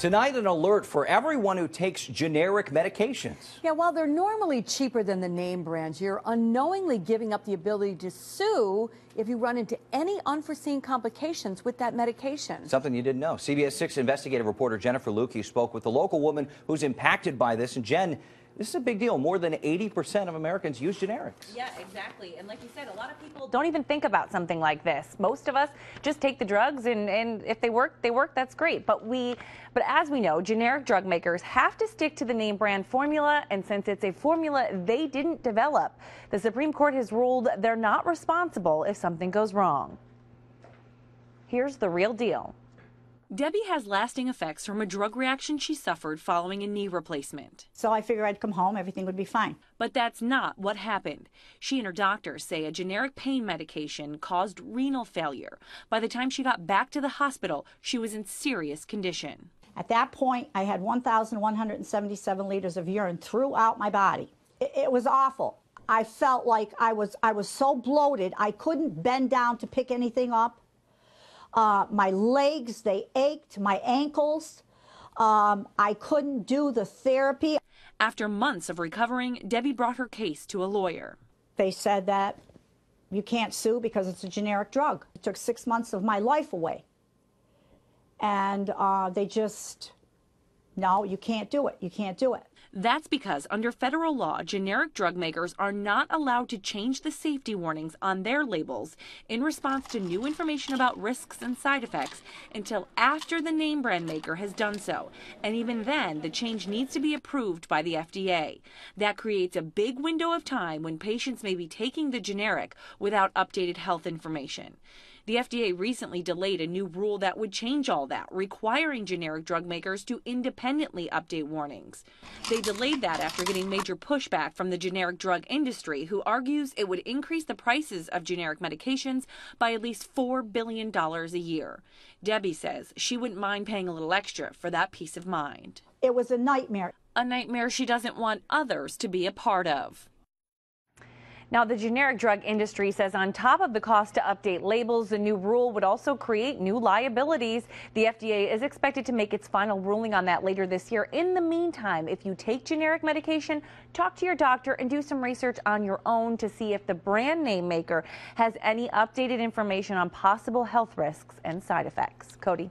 Tonight, an alert for everyone who takes generic medications. Yeah, while they're normally cheaper than the name brands, you're unknowingly giving up the ability to sue if you run into any unforeseen complications with that medication. Something you didn't know. CBS 6 investigative reporter Jennifer Lukey spoke with the local woman who's impacted by this. And Jen, this is a big deal. More than 80% of Americans use generics. Yeah, exactly. And like you said, a lot of people don't even think about something like this. Most of us just take the drugs, and if they work, that's great. But as we know, generic drug makers have to stick to the name brand formula, and since it's a formula they didn't develop, the Supreme Court has ruled they're not responsible if something goes wrong. Here's the real deal. Debbie has lasting effects from a drug reaction she suffered following a knee replacement. So I figured I'd come home, everything would be fine. But that's not what happened. She and her doctor say a generic pain medication caused renal failure. By the time she got back to the hospital, she was in serious condition. At that point, I had 1,177 liters of urine throughout my body. It was awful. I felt like I was so bloated, I couldn't bend down to pick anything up. My legs, they ached, my ankles. I couldn't do the therapy. After months of recovering, Debbie brought her case to a lawyer. They said that you can't sue because it's a generic drug. It took 6 months of my life away. And they just, no, you can't do it. You can't do it. That's because under federal law, generic drug makers are not allowed to change the safety warnings on their labels in response to new information about risks and side effects until after the name brand maker has done so. And even then, the change needs to be approved by the FDA. That creates a big window of time when patients may be taking the generic without updated health information. The FDA recently delayed a new rule that would change all that, requiring generic drug makers to independently update warnings. They delayed that after getting major pushback from the generic drug industry, who argues it would increase the prices of generic medications by at least $4 billion a year. Debbie says she wouldn't mind paying a little extra for that peace of mind. It was a nightmare. A nightmare she doesn't want others to be a part of. Now, the generic drug industry says on top of the cost to update labels, the new rule would also create new liabilities. The FDA is expected to make its final ruling on that later this year. In the meantime, if you take generic medication, talk to your doctor and do some research on your own to see if the brand name maker has any updated information on possible health risks and side effects. Cody.